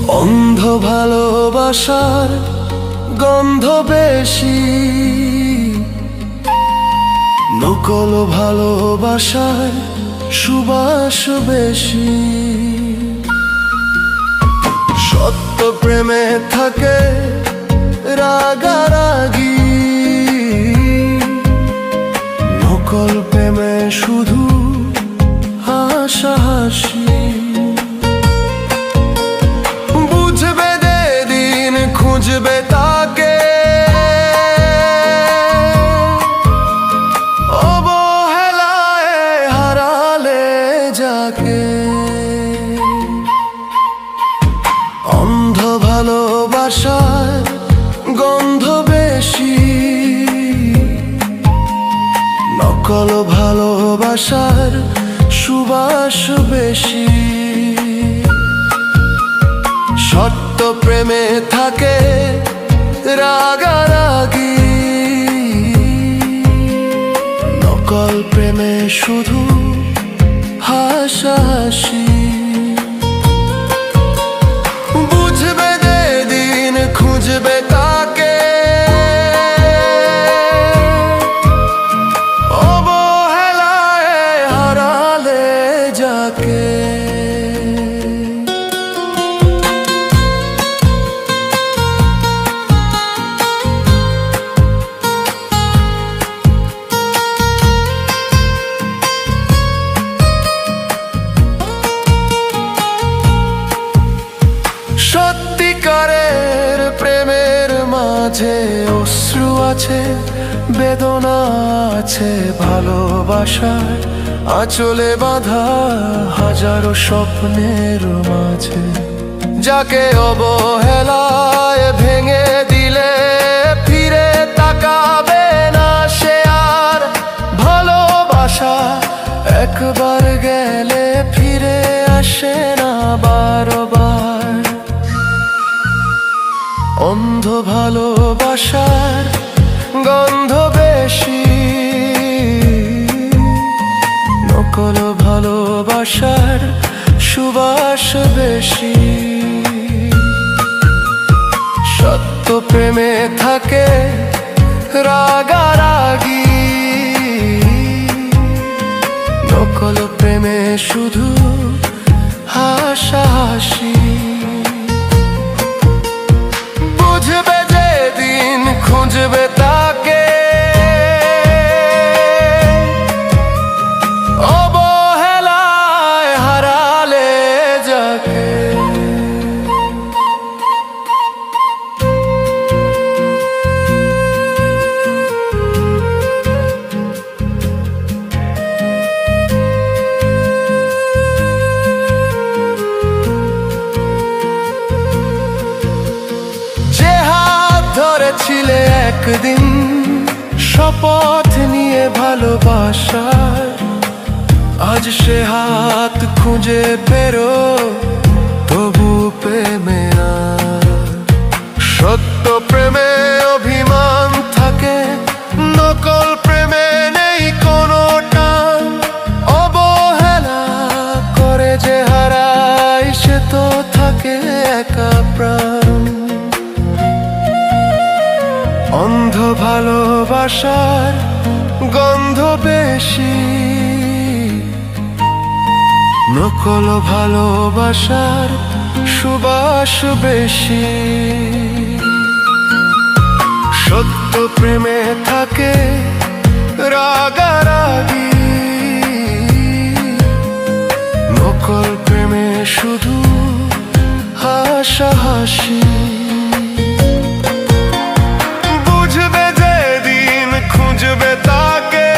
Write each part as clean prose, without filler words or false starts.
অন্ধ ভালোবাসার গন্ধ বেশি, নকল ভালোবাসার সুবাস বেশি। সত্য প্রেমে থাকে রাগারাগি, নকল প্রেমে শুধু হাসাহাসি। বুঝবে যেদিন খুঁজবে তাকে, অবহেলায় হারালে যাকে। অন্ধ ভালোবাসার গন্ধ বেশি, নকল ভালোবাসার সুবাস বেশি। সত্য প্রেমে থাকে রাগারাগি, নকল প্রেমে শুধু হাসাহাসি। বুঝবে যেদিন খুঁজবে তাকে, অবহেলায় হারালে যাকে। সত্যিকারের প্রেমের মাঝে অশ্রু আছে, বেদনা আছে, ভালোবাসার আঁচলে বাঁধা হাজারো স্বপ্নের মাঝে। যাকে অবহেলায় ভেঙে দিলে ফিরে তাকাবে না সে আর। ভালোবাসা একবার গেলে ফিরে আসে না বারবার। অন্ধ ভালোবাসার গন্ধ বেশি, নকল ভালোবাসার সুবাস বেশি। সত্য প্রেমে থাকে রাগারাগি, নকল প্রেমে শুধু হাসাহাসি। বুঝবে যেদিন খুঁজবে তাকে, অবহেলায় হারালে যাকে। ধরেছিলে একদিন শপথ নিয়ে ভালোবাসার, আজ সে হাত খুঁজে বেরো তবু প্রেমে আর। সত্য প্রেমে অভিমান থাকে, নকল প্রেমে নেই কোনো টান। অবহেলা করে যে হারায় সে তো থাকে একা প্রাণ। অন্ধ ভালোবাসার গন্ধ বেশি, নকল ভালোবাসার সুবাস বেশি। সত্য প্রেমে থাকে রাগারাগি, নকল প্রেমে শুধু হাসাহাসি। বুঝবে যেদিন খুঁজবে তাকে,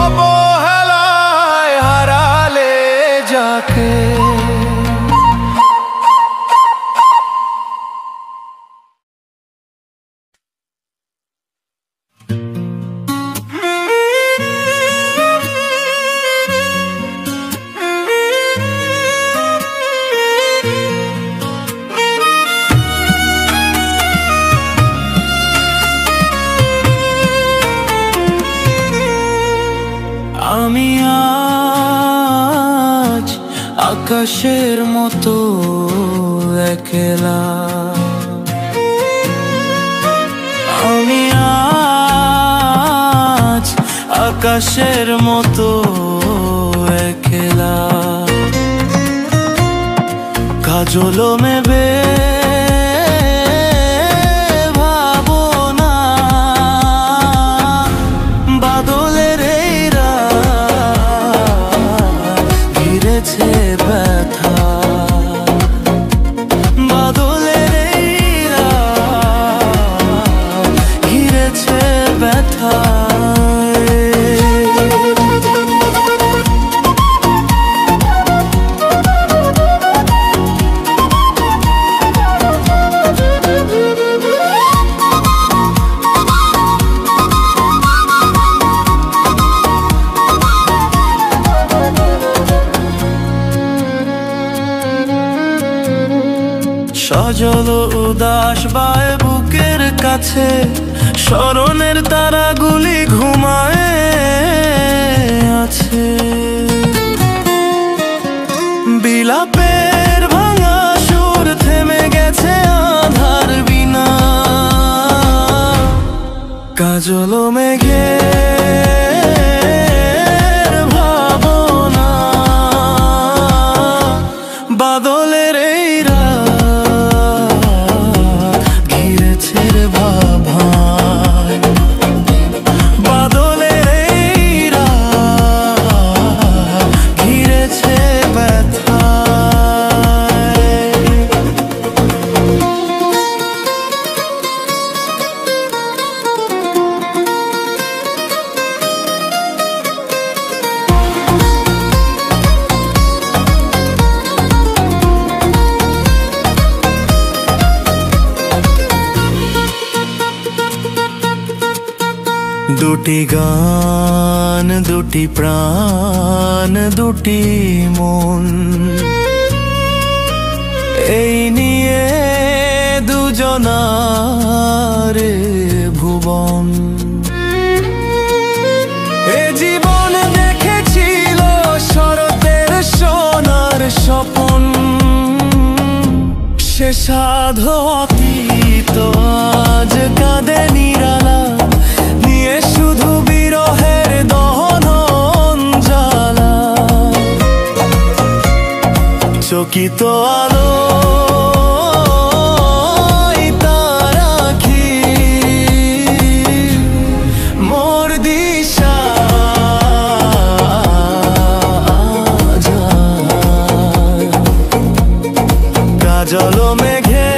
অবহেলায় হারালে যাকে। আমি আজ আকাশের মতো একলা আমি আজ আকাশের মতো একলা কাজল মেবে ভাবনা বাদলের এই রাত ঘিরেছে ব্যথা বাদলের এই রাত ঘিরেছে ব্যথা সজল উদাস বায় বুকের কাছে স্মরণের তারাগুলি ঘুমায় আছে বিলাপের ভাঙা সুর থেমে গেছে আধার বিনা কাজল মেঘে ভাবনা বাদলের এই দুটি গান দুটি প্রাণ দুটি মন এই নিয়ে দুজনার ভুবন এ জীবন দেখেছিল শরতের সোনার স্বপন সে সাধু অতীত আজ কাঁদে নিরালা নিয়ে শুধু বিরহের দহন জ্বালা চকিত আলো তারাখি মোর দিশা কাজল মেঘে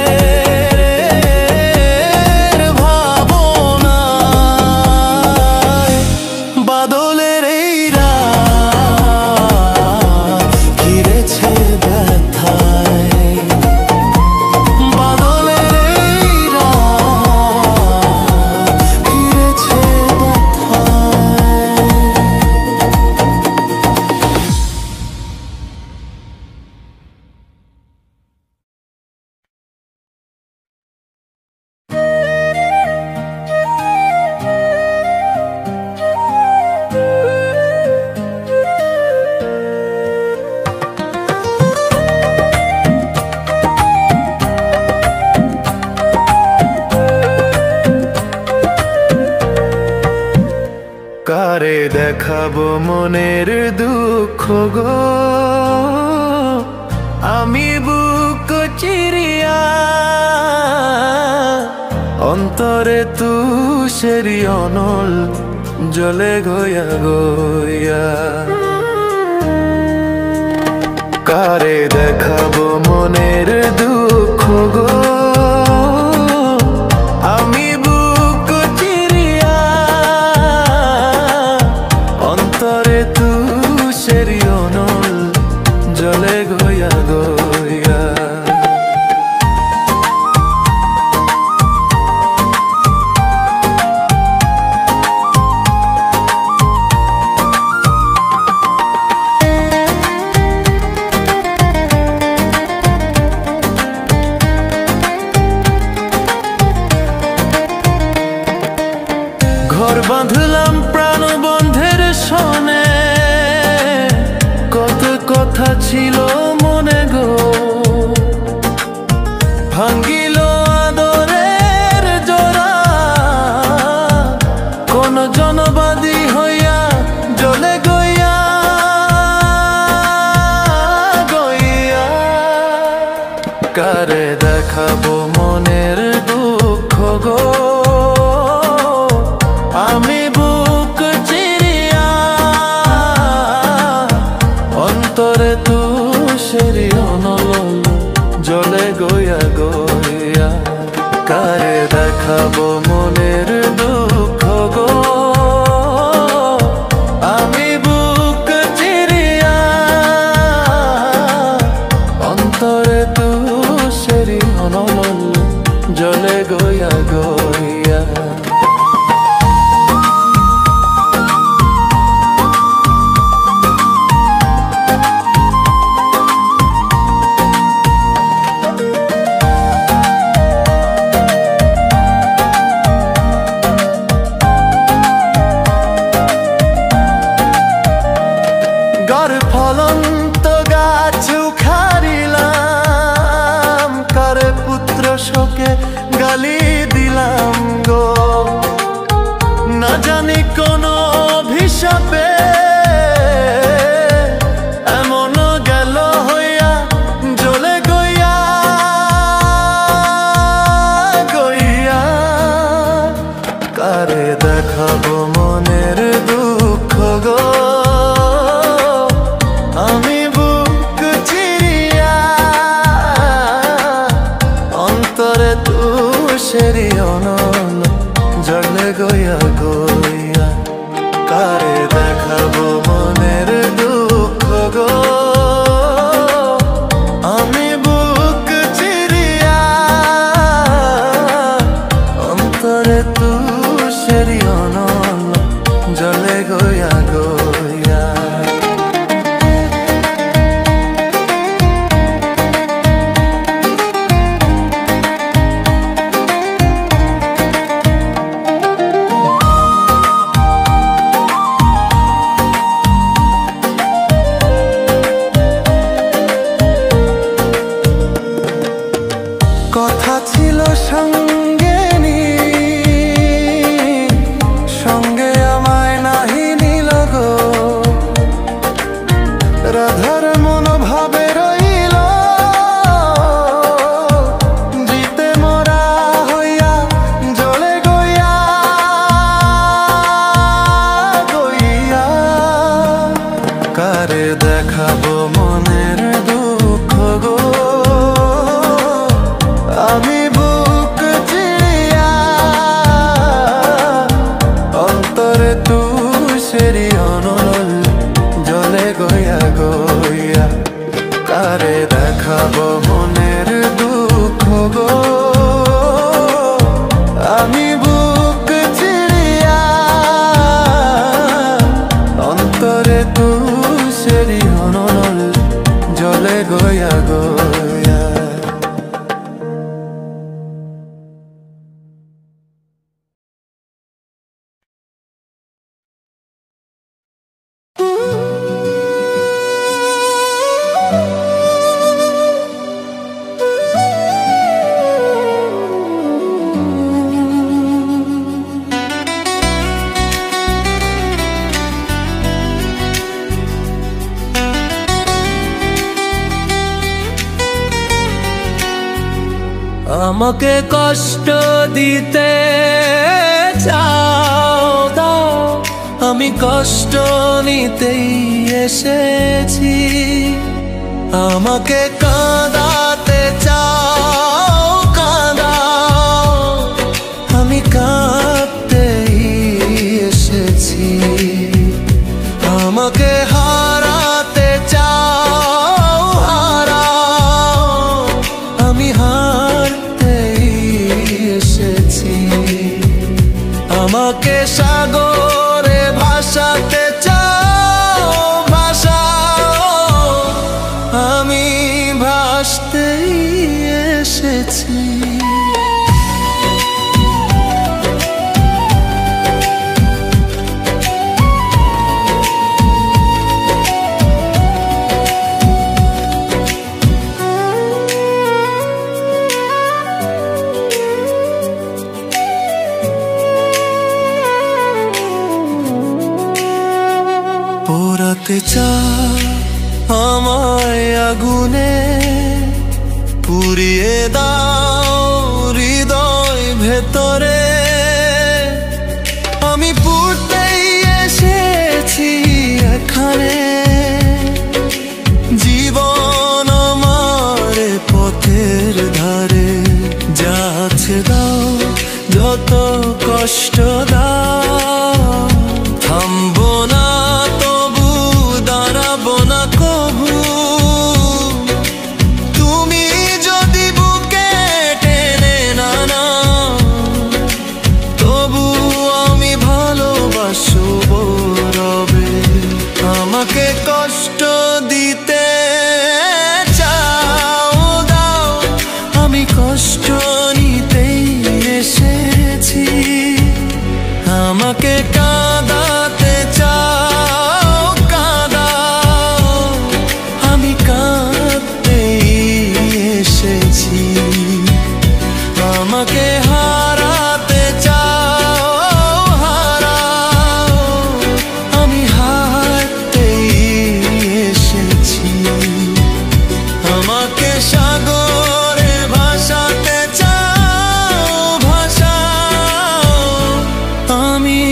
কারে দেখাবো মনের দুঃখ গো আমি বুক চিরিয়া অন্তরে তুষেরি অনল জলে গয়া গয়া কারে দেখাবো মনের দুঃখ গো আমি বুক চিরিয়া অন্তরে তুষেরি অনল জলে গয়া গয়া ঘর বাঁধলাম প্রাণবন্ধের সনে কত কত কথা ছিল মনে গো, ভাঙ্গিল আদরের জোড়া। কোন জনবাদী হইয়া জ্বলে গইয়া গইয়া। কারে দেখাবো মনের দুঃখ গো, আমি বুক চিরিয়া। অন্তরে তুষেরি অনল জ্বলে গইয়া গইয়া। কারে দেখাবো মনের দুঃখ গো, আমি বুক চিরিয়া। অন্তরে তুষেরি অনল জ্বলে গইয়া গইয়া। গার ফলন্ত গাছ উখাড়িলাম, কারে পুত্র শোকে গালি দিলাম গো। না জানি কোন অভিশাপে এমন গেল হইয়া জ্বলে গইয়া গইয়া। কারে দেখাবো মনের দুঃখ গো, আমি বুক চিরিয়া। অন্তরে তুষেরি অনল জ্বলে গইয়া গইয়া। কারে দেখাবো মনের দুঃখ গো, আমি বুক চিরিয়া। অন্তরে তুষেরি অনল জ্বলে গইয়া গইয়া। কথা ছিল সঙ্গে নি, সঙ্গে আমায় নাহি নিল গো। রাধার মনোভাবে রইল জিতে মরা হইয়া জ্বলে গইয়া গইয়া। কারে দেখাবো মনের দুঃখ গো, আমি বুক চিরিয়া। অন্তরে তুষেরি অনল জ্বলে গইয়া গইয়া। কারে দেখাবো মনের দুঃখ গো, আমি বুক চিরিয়া। অন্তরে তুষেরি অনল জ্বলে গইয়া গইয়া। আমাকে কষ্ট দিতে চাও দাও, আমি কষ্ট নিতেই এসেছি। আমাকে কাঁদাতে চাও কাঁদাও, আমি কাঁদতেই এসেছি। আমাকে হারাতে চাও হারাও, আমি হারতেই এসেছি। আমাকে সাগরে ভাসাতে চাও ভাসাও, আমি ভাসতেই এসেছি। আগুনে পুড়িয়ে দাও হৃদয় ভেতরে। আমি পুড়তেই এসেছি এখানে, জীবন আমার পথের ধারে। যাচ্ছে দাও যত কষ্ট দাও, থামবো না তবু দাঁড়াবো না কবু। তুমি যদি বুকে টেনে না নাও, তবু আমি ভালোবাসবো রবে। আমাকে কষ্ট দিতে চাও দাও, আমি কষ্ট নিতেই এসেছি। আমাকে কাঁদাতে চাও কাঁদাও, আমি কাঁদতেই এসেছি। আমাকে হারাতে চাও হারাও, আমি হারতেই এসেছি। আমাকে সাগরে ভাসাতে চাও ভাসাও, আমি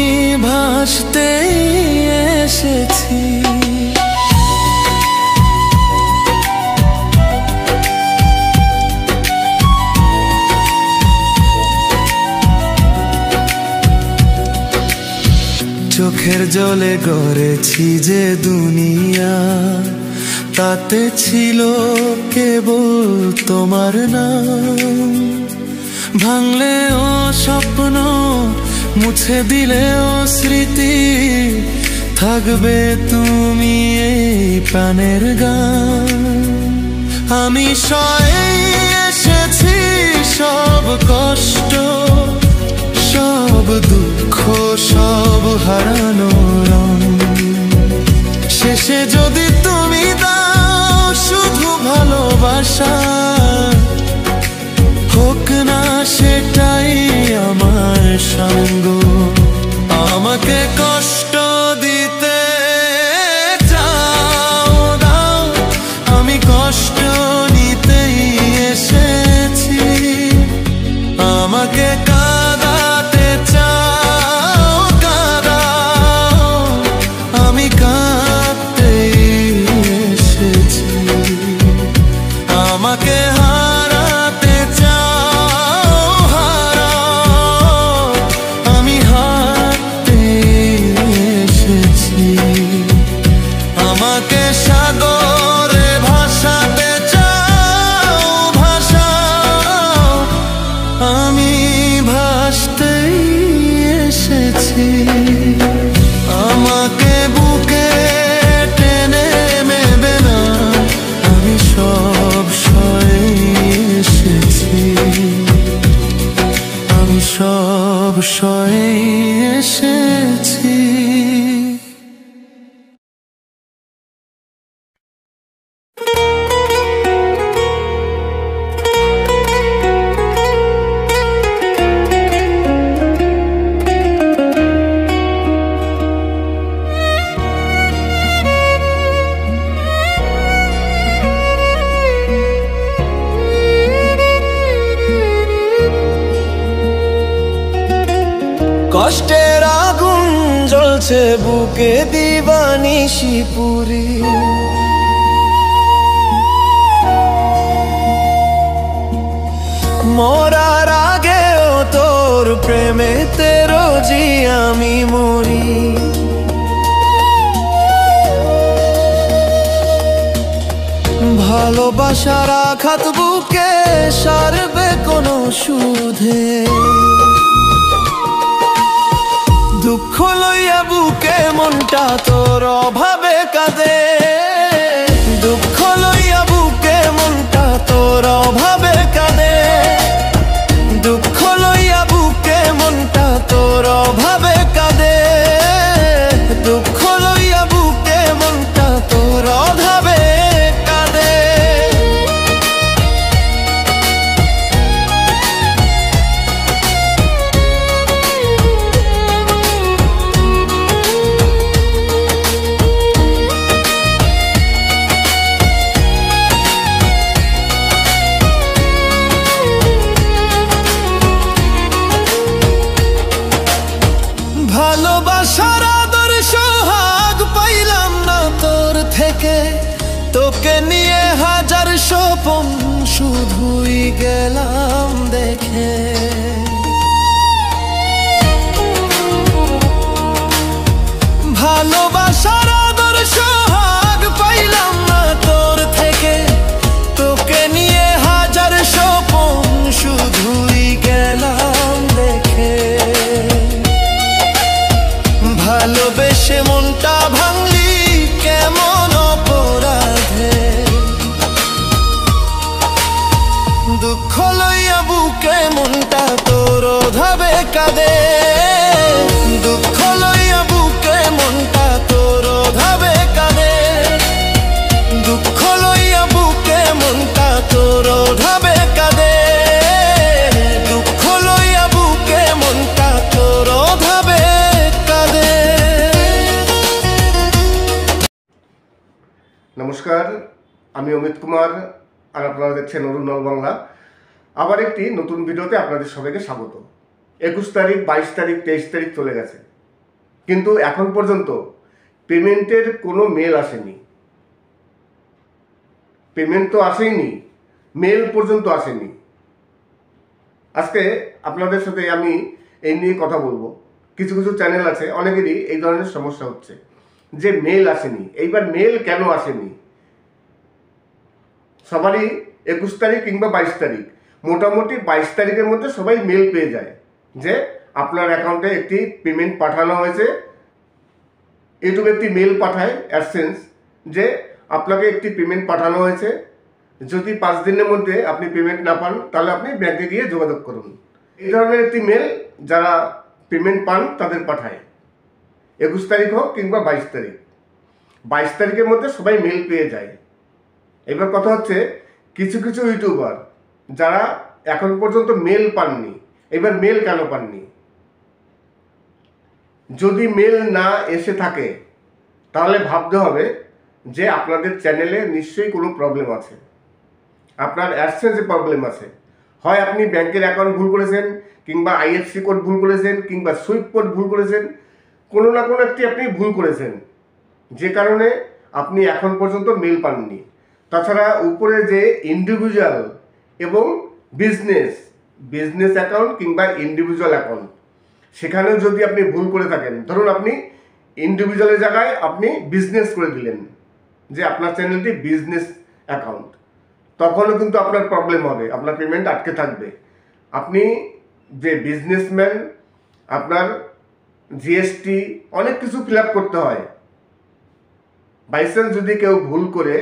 ভাসতেই এসেছি। চোখের জলে গড়েছি যে দুনিয়া, তাতে ছিল কেবল তোমার নাম। ভাঙলেও স্বপ্ন, মুছে দিলেও স্মৃতি, থাকবে তুমি এই প্রাণের গান। আমি সয়ে এসেছি সব কষ্ট, সব দুঃখ, সব হারানো রং। শেষে যদি তুমি দাও শুধু ভালোবাসা, হোক না সেটাই আমার সঙ্গ। আমাকে কষ্ট দিতে চাও দাও, আমি কষ্ট নিতেই এসেছি। আমাকে কাঁদাতে চাও কাঁদাও, আমি কাঁদতেই এসেছি। আমাকে হারাতে চাও হারাও, আমি হারতেই এসেছি। আমাকে সাগরে ভাসাতে চাও ভাসাও, আমি ভাসতেই এসেছি। আমাকে বুকে টেনে নেবে না, আমি সব সয়ে এসেছি। আমি সব সয়ে এসেছি। কষ্টের আগুন জ্বলছে বুকে দিবানিশি পুরি। মরার আগেও তোর প্রেমেতে রোজি আমি মরি। ভালোবাসার আঘাত বুকে সারবে কোনো সুধে। দুঃখ লইয়া বুকে মনটা তোর অভাবে কাঁদে। দুঃখ লইয়া বুকে মনটা তোর অভাবে কাঁদে। দুঃখ লইয়া বুকে মনটা তোর অভাবে কাঁদে। দুঃখ লইয়া বুকে মনটা তোর অভাবে কাঁদে। স্বপন শুধুই গেলাম দেখে। ভালোবাসার আদর্শ হাগ পাইলাম না তোর থেকে, তোকে নিয়ে হাজার স্বপন শুধুই গেলাম দেখে। ভালোবেসে মনটা ভাঙলি কেমন অপরাধে, দুঃখ লইয়া বুকে মনটা তোর ধাবে কাঁদে। দুঃখ লইয়া বুকে মনটা তোর ধাবে কাঁদে, দুঃখ লইয়া বুকে মনটা তোর ধাবে কাঁদে, দুঃখ লইয়া বুকে মনটা তোর ধাবে কাঁদে। নমস্কার, আমি অমিত কুমার আর আপনারা দেখছেন অরুণ নল বাংলা। আবার একটি নতুন ভিডিওতে আপনাদের সবাইকে স্বাগত। 21 তারিখ, 22 তারিখ, 23 তারিখ চলে গেছে, কিন্তু এখন পর্যন্ত পেমেন্টের কোনো মেল আসেনি। পেমেন্ট তো আসেনি, মেল পর্যন্ত আসেনি। আজকে আপনাদের সাথে আমি এই নিয়ে কথা বলবো। কিছু কিছু চ্যানেল আছে, অনেকেরই এই ধরনের সমস্যা হচ্ছে যে মেল আসেনি। এইবার মেল কেন আসেনি? সবারই 21 তারিখ কিংবা 22 তারিখ, মোটামুটি 22 তারিখের মধ্যে সবাই মেল পেয়ে যায় যে আপনার অ্যাকাউন্টে একটি পেমেন্ট পাঠানো হয়েছে। ইউটিউব একটি মেল পাঠায় অ্যাডসেন্স যে আপনাকে একটি পেমেন্ট পাঠানো হয়েছে, যদি 5 দিনের মধ্যে আপনি পেমেন্ট না পান তাহলে আপনি ব্যাংকে গিয়ে যোগাযোগ করুন। এই ধরনের একটি মেল যারা পেমেন্ট পান তাদের পাঠায়, 21 তারিখ হোক কিংবা 22 তারিখ। 22 তারিখের মধ্যে সবাই মেল পেয়ে যায়। এবার কথা হচ্ছে, কিছু কিছু ইউটিউবার যারা এখন পর্যন্ত মেল পাননি, এবার মেল কেন পাননি? যদি মেল না এসে থাকে তাহলে ভাবতে হবে যে আপনাদের চ্যানেলে নিশ্চয়ই কোনো প্রবলেম আছে, আপনার অ্যাডসেন্সে প্রবলেম আছে। হয় আপনি ব্যাংকের অ্যাকাউন্ট ভুল করেছেন, কিংবা আইএফসি কোড ভুল করেছেন, কিংবা সুইফট কোড ভুল করেছেন, কোনো না কোনো একটি আপনি ভুল করেছেন, যে কারণে আপনি এখন পর্যন্ত মেল পাননি। তাছাড়া উপরে যে ইন্ডিভিজুয়াল এবং বিজনেস অ্যাকাউন্ট কিংবা ইন্ডিভিজুয়াল অ্যাকাউন্ট, সেখানেও যদি আপনি ভুল করে থাকেন, ধরুন আপনি ইন্ডিভিজুয়ালের জায়গায় আপনি বিজনেস করে দিলেন যে আপনার চ্যানেলটি বিজনেস অ্যাকাউন্ট, তখনও কিন্তু আপনার প্রবলেম হবে, আপনার পেমেন্ট আটকে থাকবে। আপনি যে বিজনেসম্যান, আপনার জিএসটি অনেক কিছু ফিল আপ করতে হয়। বাইচান্স যদি কেউ ভুল করে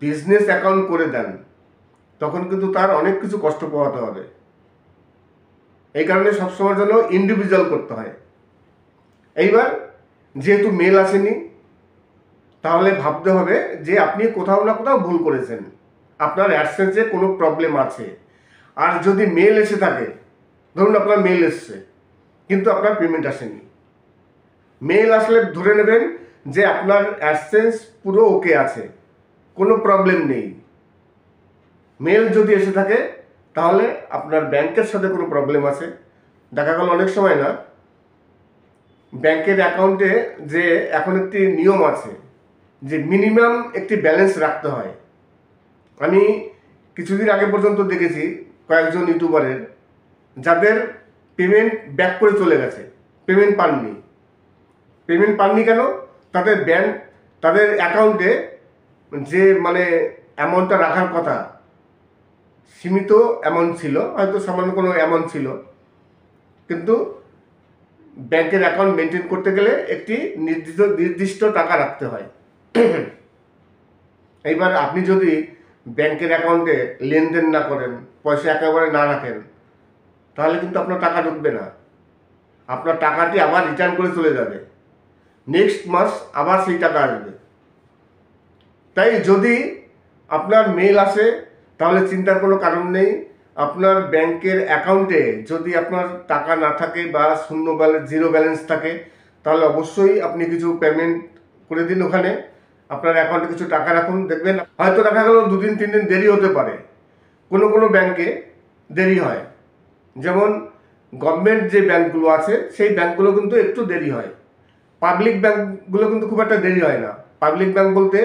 বিজনেস অ্যাকাউন্ট করে দেন, তখন কিন্তু তার অনেক কিছু কষ্ট পোহাতে হবে। এই কারণে সবসময়ের জন্য ইন্ডিভিজুয়াল করতে হয়। এইবার যেহেতু মেল আসেনি, তাহলে ভাবতে হবে যে আপনি কোথাও না কোথাও ভুল করেছেন, আপনার অ্যাডসেন্সে কোনো প্রবলেম আছে। আর যদি মেল এসে থাকে, ধরুন আপনার মেল এসছে কিন্তু আপনার পেমেন্ট আসেনি, মেল আসলে ধরে নেবেন যে আপনার অ্যাডসেন্স পুরো ওকে আছে, কোনো প্রবলেম নেই। মেল যদি এসে থাকে তাহলে আপনার ব্যাংকের সাথে কোনো প্রবলেম আছে। দেখা গেল অনেক সময় না, ব্যাংকের অ্যাকাউন্টে যে এখন একটি নিয়ম আছে যে মিনিমাম একটি ব্যালেন্স রাখতে হয়। আমি কিছুদিন আগে পর্যন্ত দেখেছি কয়েকজন ইউটিউবারের যাদের পেমেন্ট ব্যাক করে চলে গেছে, পেমেন্ট পাননি কেন? তাদের অ্যাকাউন্টে যে অ্যামাউন্টটা রাখার কথা, সীমিত অ্যামাউন্ট ছিল, হয়তো সামান্য কোনো অ্যামাউন্ট ছিল, কিন্তু ব্যাংকের অ্যাকাউন্ট মেনটেন করতে গেলে একটি নির্দিষ্ট টাকা রাখতে হয়। এইবার আপনি যদি ব্যাংকের অ্যাকাউন্টে লেনদেন না করেন, পয়সা একেবারে না রাখেন, তাহলে কিন্তু আপনার টাকা ঢুকবে না, আপনার টাকাটি আবার রিটার্ন করে চলে যাবে, নেক্সট মাস আবার সেই টাকা আসবে। তাই যদি আপনার মেল আসে তাহলে চিন্তার কোনো কারণ নেই। আপনার ব্যাংকের অ্যাকাউন্টে যদি আপনার টাকা না থাকে বা জিরো ব্যালেন্স থাকে, তাহলে অবশ্যই আপনি কিছু পেমেন্ট করে দিন ওখানে, আপনার অ্যাকাউন্টে কিছু টাকা রাখুন। দেখবেন হয়তো দেখা গেল 2 দিন 3 দিন দেরি হতে পারে, কোনো ব্যাংকে দেরি হয়, যেমন গভর্নমেন্ট যে ব্যাংকগুলো আছে সেই ব্যাংকগুলো কিন্তু একটু দেরি হয়, পাবলিক ব্যাংকগুলো কিন্তু খুব একটা দেরি হয় না। পাবলিক ব্যাংক বলতে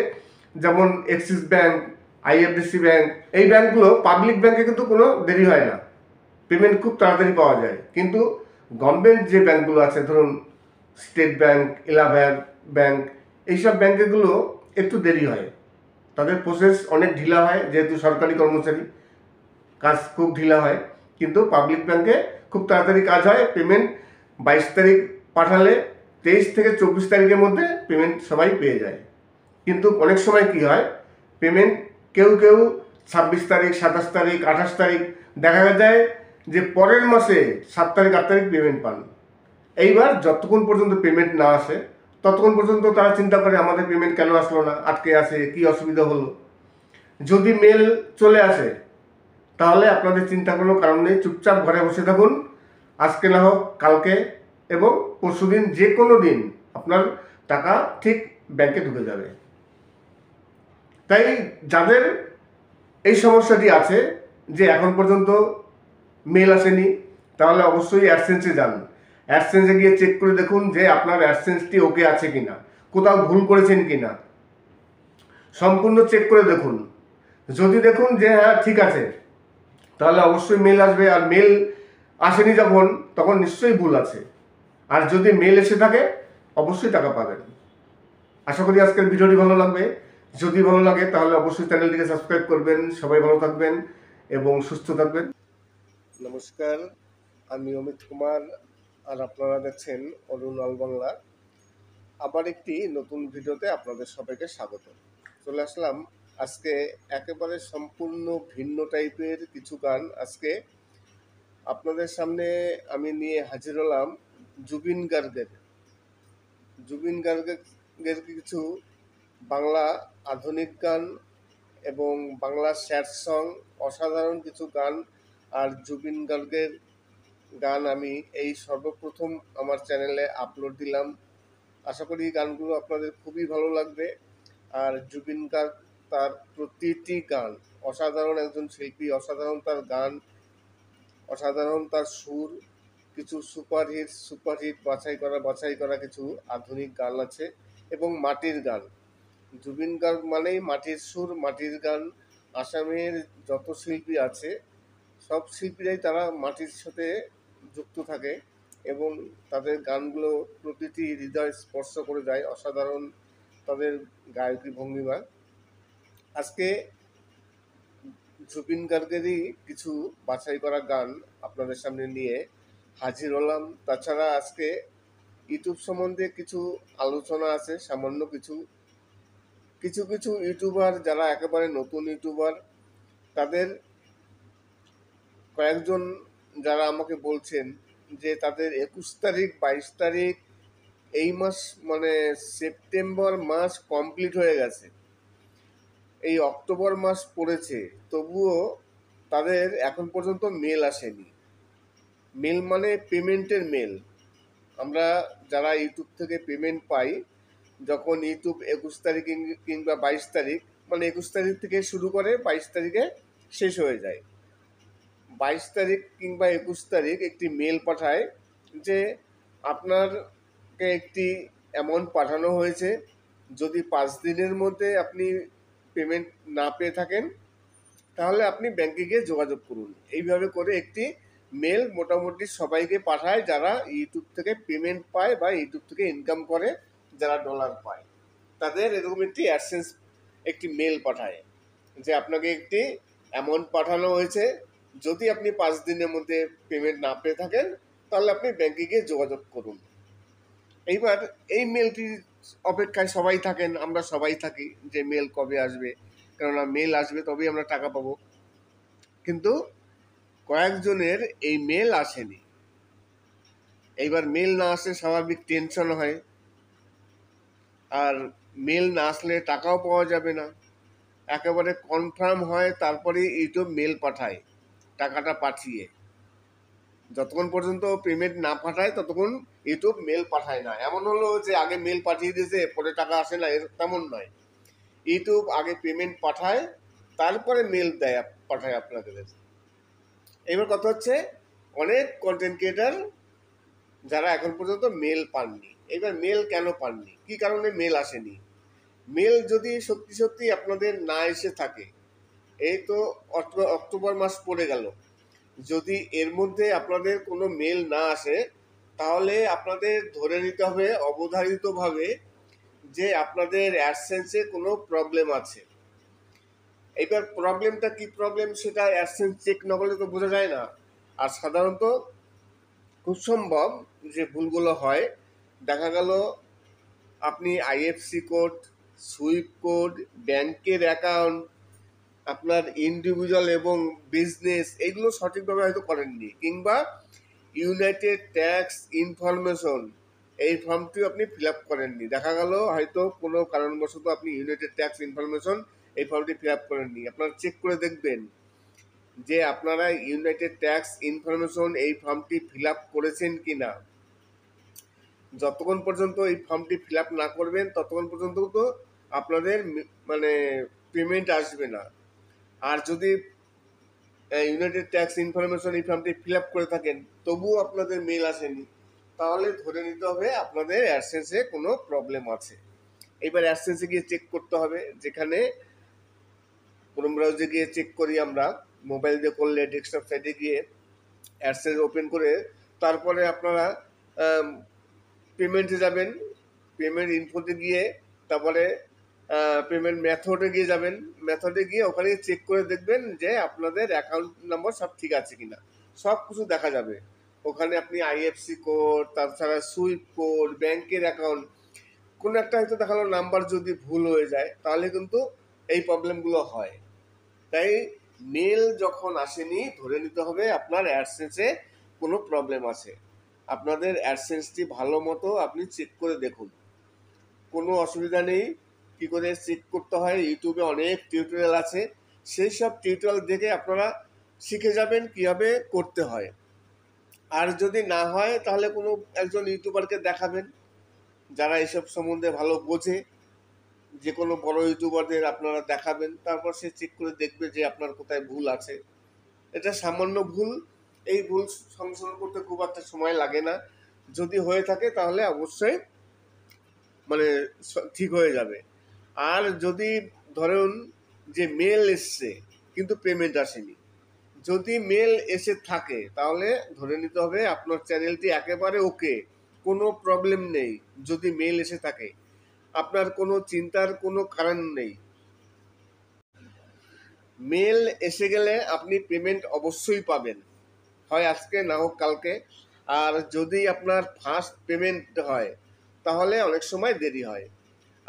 যেমন এক্সিস ব্যাংক, আইএফডিসি ব্যাংক, এই ব্যাংকগুলো পাবলিক ব্যাংকে কিন্তু কোনো দেরি হয় না, পেমেন্ট খুব তাড়াতাড়ি পাওয়া যায়। কিন্তু গভর্নমেন্ট যে ব্যাংকগুলো আছে, ধরুন স্টেট ব্যাংক, এলাহাবাদ ব্যাংক, এইসব ব্যাংকগুলো একটু দেরি হয়, তাদের প্রসেস অনেক ঢিলা হয়, যেহেতু সরকারি কর্মচারী কাজ খুব ঢিলা হয়। কিন্তু পাবলিক ব্যাংকে খুব তাড়াতাড়ি কাজ হয়, পেমেন্ট 22 তারিখ পাঠালে 23 থেকে 24 তারিখের মধ্যে পেমেন্ট সবাই পেয়ে যায়। কিন্তু অনেক সময় কি হয়, পেমেন্ট কেউ 26 তারিখ, 27 তারিখ, 28 তারিখ, দেখা যায় যে পরের মাসে 7 তারিখ, 8 তারিখ পেমেন্ট পান। এইবার যতক্ষণ পর্যন্ত পেমেন্ট না আসে ততক্ষণ পর্যন্ত তারা চিন্তা করে আমাদের পেমেন্ট কেন আসলো না, আটকে আছে, কি অসুবিধা হলো। যদি মেল চলে আসে তাহলে আপনাদের চিন্তা কোনো কারণ নেই, চুপচাপ ঘরে বসে থাকুন, আজকে না হোক কালকে এবং পরশুদিন, যে কোনো দিন আপনার টাকা ঠিক ব্যাংকে ঢুকে যাবে। তাই যাদের এই সমস্যাটি আছে যে এখন পর্যন্ত মেল আসেনি, তাহলে অবশ্যই অ্যাডসেন্সে যান। অ্যাডসেন্সে গিয়ে চেক করে দেখুন যে আপনার অ্যাডসেন্সটি ওকে আছে কিনা, কোথাও ভুল করেছেন কিনা, সম্পূর্ণ চেক করে দেখুন। যদি দেখুন যে হ্যাঁ ঠিক আছে, তাহলে অবশ্যই মেল আসবে। আর মেল আসেনি যখন, তখন নিশ্চয়ই ভুল আছে। আর যদি মেল এসে থাকে অবশ্যই টাকা পাবেন। আশা করি আজকের ভিডিওটি ভালো লাগবে। যদি ভালো লাগে তাহলে অবশ্যই চ্যানেলটিকে সাবস্ক্রাইব করবেন। সবাই ভালো থাকবেন এবং সুস্থ থাকবেন। নমস্কার, আমি অমিত কুমার, আর আপনারা দেখছেন অরুণ অল বাংলা। আবার একটি নতুন ভিডিওতে আপনাদের সবাইকে স্বাগত। চলে আসলাম আজকে একেবারে সম্পূর্ণ ভিন্ন টাইপের কিছু গান আজকে আপনাদের সামনে আমি নিয়ে হাজির হলাম। জুবিন গার্গের কিছু বাংলা আধুনিক গান এবং বাংলা স্যাড সং, অসাধারণ কিছু গান। আর জুবিন গার্গের গান আমি এই সর্বপ্রথম আমার চ্যানেলে আপলোড দিলাম। আশা করি গানগুলো আপনাদের খুবই ভালো লাগবে। আর জুবিন গার্গ, তার প্রতিটি গান অসাধারণ, একজন শিল্পী, অসাধারণ তার গান, অসাধারণ তার সুর। কিছু সুপারহিট বাছাই করা কিছু আধুনিক গান আছে এবং মাটির গান। জুবিন গার্গ মানেই মাটির সুর, মাটির গান। আসামের যত শিল্পী আছে সব শিল্পীরাই তারা মাটির সাথে যুক্ত থাকে এবং তাদের গানগুলো প্রতিটি হৃদয় স্পর্শ করে যায়। অসাধারণ তাদের গায়কী ভঙ্গিমা। আজকে জুবিন গার্গেরই কিছু বাছাই করা গান আপনাদের সামনে নিয়ে হাজির হলাম। তাছাড়া আজকে ইউটিউব সম্বন্ধে কিছু আলোচনা আছে, সামান্য কিছু ইউটিউবার যারা একেবারে নতুন ইউটিউবার, তাদের কয়েকজন যারা আমাকে বলছেন যে তাদের 21 তারিখ, 22 তারিখ, এই মাস মানে সেপ্টেম্বর মাস কমপ্লিট হয়ে গেছে, এই অক্টোবর মাস পড়েছে, তবুও তাদের এখন পর্যন্ত মেল আসেনি। মেল মানে পেমেন্টের মেল। আমরা যারা ইউটিউব থেকে পেমেন্ট পাই, যখন ইউটিউব 21 তারিখ কিংবা 22 তারিখ, মানে 21 তারিখ থেকে শুরু করে 22 তারিখে শেষ হয়ে যায়, 22 তারিখ কিংবা 21 তারিখ একটি মেল পাঠায় যে আপনারকে একটি অ্যামাউন্ট পাঠানো হয়েছে, যদি 5 দিনের মধ্যে আপনি পেমেন্ট না পেয়ে থাকেন তাহলে আপনি ব্যাংকে গিয়ে যোগাযোগ করুন। এইভাবে করে একটি মেল মোটামুটি সবাইকে পাঠায় যারা ইউটিউব থেকে পেমেন্ট পায় বা ইউটিউব থেকে ইনকাম করে, যারা ডলার পায়, তাদের এরকম একটি অ্যাডসেন্স একটি মেল পাঠায় যে আপনাকে একটি অ্যামাউন্ট পাঠানো হয়েছে, যদি আপনি 5 দিনের মধ্যে পেমেন্ট না পেয়ে থাকেন তাহলে আপনি ব্যাংকে গিয়ে যোগাযোগ করুন। এইবার এই মেলটির অপেক্ষায় সবাই থাকেন, আমরা সবাই থাকি যে মেল কবে আসবে, কেননা মেল আসবে তবেই আমরা টাকা পাবো। কিন্তু কয়েকজনের এই মেল আসেনি। এইবার মেল না আসলে স্বাভাবিক টেনশন হয়, আর মেল না আসলে টাকাও পাওয়া যাবে না। একেবারে কনফার্ম হয় তারপরে ইউটিউব মেল পাঠায়, টাকাটা পাঠিয়ে। যতক্ষণ পর্যন্ত পেমেন্ট না পাঠায় ততক্ষণ ইউটিউব মেল পাঠায় না। এমন হলো যে আগে মেল পাঠিয়ে দিয়েছে পরে টাকা আসে না, তেমন নয়। ইউটিউব আগে পেমেন্ট পাঠায়, তারপরে মেল পাঠায় আপনাদের। এবার কথা হচ্ছে, অনেক কন্টেন্ট ক্রিয়েটার যারা এখন পর্যন্ত মেল পাননি। এবার মেল কেন পাননি, কি কারণে মেল আসেনি? মেল যদি সত্যি আপনাদের না এসে থাকে এই তো অক্টোবর মাস পড়ে গেল, যদি এর মধ্যে আপনাদের কোনো মেল না আসে তাহলে আপনাদের ধরে নিতে হবে অবধারিতভাবে যে আপনাদের অ্যাডসেন্সে কোনো প্রবলেম আছে। এবার প্রবলেমটা কি প্রবলেম সেটা অ্যাডসেন্স চেক না করলে তো বোঝা যায় না। আর সাধারণত খুব সম্ভব যে ভুলগুলো হয়, দেখা গেল আপনি আইএফসি কোড, সুইপ কোড, ব্যাংকের অ্যাকাউন্ট, আপনার ইন্ডিভিজুয়াল এবং বিজনেস এইগুলো সঠিকভাবে হয়তো করেননি, কিংবা ইউনাইটেড ট্যাক্স ইনফরমেশন এই ফর্মটিও আপনি ফিল আপ করেননি। দেখা গেল হয়তো কোনো কারণবশত আপনি ইউনাইটেড ট্যাক্স ইনফরমেশন এই ফর্মটি ফিল আপ করেননি। আপনারা চেক করে দেখবেন যে আপনারা ইউনাইটেড ট্যাক্স ইনফরমেশন এই ফর্মটি ফিল আপ করেছেন কি না। যতক্ষণ পর্যন্ত এই ফর্মটি ফিল আপ না করবেন ততক্ষণ পর্যন্ত তো আপনাদের মানে পেমেন্ট আসবে না। আর যদি ইউনাইটেড ট্যাক্স ইনফরমেশন এই ফর্মটি ফিল আপ করে থাকেন তবুও আপনাদের মেল আসেনি, তাহলে ধরে নিতে হবে আপনাদের অ্যাডসেন্সে কোনো প্রবলেম আছে। এবার অ্যাডসেন্সে গিয়ে চেক করতে হবে, যেখানে ক্রোম ব্রাউজারে গিয়ে চেক করি আমরা, মোবাইল দিয়ে করলে ডেস্কটপ সাইটে গিয়ে অ্যাডসেন্স ওপেন করে তারপরে আপনারা পেমেন্টে যাবেন, পেমেন্ট ইনফোতে গিয়ে তারপরে পেমেন্ট মেথডে গিয়ে যাবেন, মেথডে গিয়ে ওখানে চেক করে দেখবেন যে আপনাদের অ্যাকাউন্ট নাম্বার সব ঠিক আছে কিনা, সব কিছু দেখা যাবে ওখানে। আপনি আইএফসি কোড, তাছাড়া সুইপ কোড, ব্যাংকের অ্যাকাউন্ট, কোনো একটা হয়তো দেখালো নাম্বার যদি ভুল হয়ে যায় তাহলে কিন্তু এই প্রবলেমগুলো হয়। তাই মেল যখন আসেনি ধরে নিতে হবে আপনার অ্যাডসেন্সে কোনো প্রবলেম আছে। আপনাদের অ্যাডসেন্সটি ভালো মতো আপনি চেক করে দেখুন, কোনো অসুবিধা নেই। কী করে চেক করতে হয় ইউটিউবে অনেক টিউটোরিয়াল আছে, সেই সব টিউটোরিয়াল দেখে আপনারা শিখে যাবেন কীভাবে করতে হয়। আর যদি না হয় তাহলে কোনো একজন ইউটিউবারকে দেখাবেন যারা এসব সম্বন্ধে ভালো বোঝে, যে কোনো বড় ইউটিউবারদের আপনারা দেখাবেন, তারপর সে চেক করে দেখবে যে আপনার কোথায় ভুল আছে। এটা সামান্য ভুল, এই ভুল সংশোধন করতে খুব একটা সময় লাগে না, যদি হয়ে থাকে তাহলে অবশ্যই মানে ঠিক হয়ে যাবে। আর যদি ধরুন যে মেল এসছে কিন্তু পেমেন্ট আসেনি, যদি মেল এসে থাকে তাহলে ধরে নিতে হবে আপনার চ্যানেলটি একেবারে ওকে, কোনো প্রবলেম নেই। যদি মেল এসে থাকে আপনার কোনো চিন্তার কোনো কারণ নেই। মেল এসে গেলে আপনি পেমেন্ট অবশ্যই পাবেন, হয় আজকে না হোক কালকে। আর যদি আপনার ফার্স্ট পেমেন্ট হয় তাহলে অনেক সময় দেরি হয়।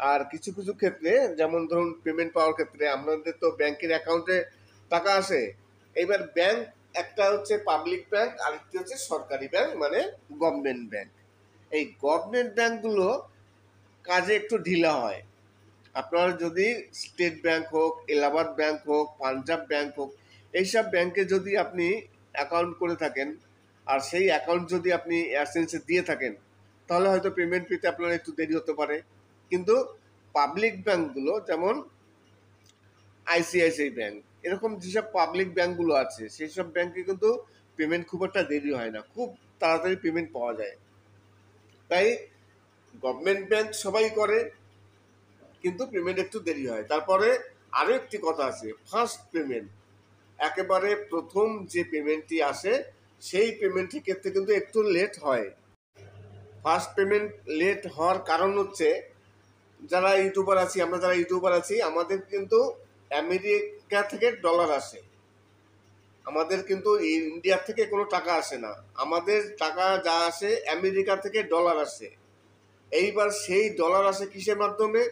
আর কিছু কিছু ক্ষেত্রে, যেমন ধরুন পেমেন্ট পাওয়ার ক্ষেত্রে আপনাদের তো ব্যাংকের অ্যাকাউন্টে টাকা আসে। এবার ব্যাংক একটা হচ্ছে পাবলিক ব্যাংক, আরেকটি হচ্ছে সরকারি ব্যাংক মানে গভর্নমেন্ট ব্যাংক। এই গভর্নমেন্ট ব্যাংকগুলো কাজে একটু ঢিলা হয়। আপনার যদি স্টেট ব্যাংক হোক, এলাহাবাদ ব্যাংক হোক, পাঞ্জাব ব্যাংক হোক, এইসব ব্যাংকে যদি আপনি অ্যাকাউন্ট করে থাকেন আর সেই অ্যাকাউন্ট যদি আপনি অ্যাডসেন্সে দিয়ে থাকেন তাহলে হয়তো পেমেন্ট পেতে আপনার একটু দেরি হতে পারে। কিন্তু পাবলিক ব্যাংকগুলো যেমন আইসিআইসিআই ব্যাংক, এরকম যেসব পাবলিক ব্যাংকগুলো আছে সেই সব ব্যাংকে কিন্তু পেমেন্ট খুব একটা দেরি হয় না, খুব তাড়াতাড়ি পেমেন্ট পাওয়া যায়। তাই গভর্নমেন্ট ব্যাংক সবাই করে, কিন্তু পেমেন্ট একটু দেরি হয়। তারপরে আরও একটি কথা আছে, ফার্স্ট পেমেন্ট, একেবারে প্রথম যে পেমেন্টটি আসে সেই পেমেন্টের ক্ষেত্রে কিন্তু একটু লেট হয়। ফার্স্ট পেমেন্ট লেট হওয়ার কারণ হচ্ছে, যারা ইউটিউবার আছি, আমরা যারা ইউটিউবার আছি, আমাদের কিন্তু আমেরিকা থেকে ডলার আসে, আমাদের কিন্তু ইন্ডিয়া থেকে কোনো টাকা আসে না। আমাদের টাকা যা আসে আমেরিকা থেকে ডলার আসে। এইবার সেই ডলার আসে কিসের মাধ্যমে?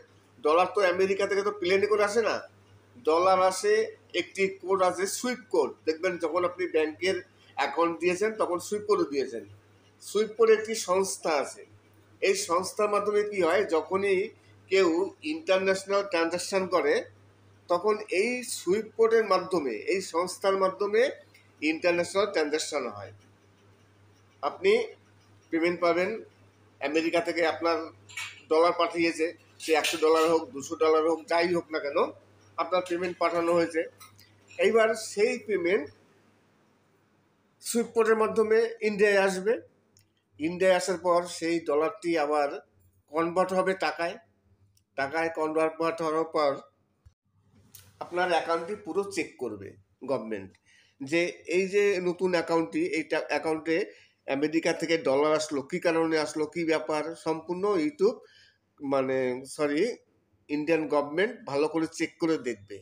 ডলার তো আমেরিকা থেকে তো প্লেনে করে আসে না, ডলার আসে একটি কোড আছে, সুইপ কোড। দেখবেন যখন আপনি ব্যাংকের অ্যাকাউন্ট দিয়েছেন তখন সুইপ কোডও দিয়েছেন। সুইপ কোড একটি সংস্থা আছে, এই সংস্থার মাধ্যমে কি হয়, যখনই কেউ ইন্টারন্যাশনাল ট্রানজাকশান করে তখন এই সুইপ কোডের মাধ্যমে, এই সংস্থার মাধ্যমে ইন্টারন্যাশনাল ট্রানজাকশান হয়। আপনি পেমেন্ট পাবেন আমেরিকা থেকে, আপনার ডলার পাঠিয়েছে, সে $100 হোক, $200 হোক, যাই হোক না কেন আপনার পেমেন্ট পাঠানো হয়েছে। এইবার সেই পেমেন্ট সুইপ কোডের মাধ্যমে ইন্ডিয়ায় আসবে। ইন্ডিয়ায় আসার পর সেই ডলারটি আবার কনভার্ট হবে টাকায়, টাকায় কনভার্ট হওয়ার পর আপনার অ্যাকাউন্টটি পুরো চেক করবে গভর্নমেন্ট, যে এই যে নতুন অ্যাকাউন্টটি, এইটা অ্যাকাউন্টে আমেরিকা থেকে ডলার আসলো, কী কারণে আসলো, কী ব্যাপার, সম্পূর্ণ ইউটিউব মানে সরি ইন্ডিয়ান গভর্নমেন্ট ভালো করে চেক করে দেখবে।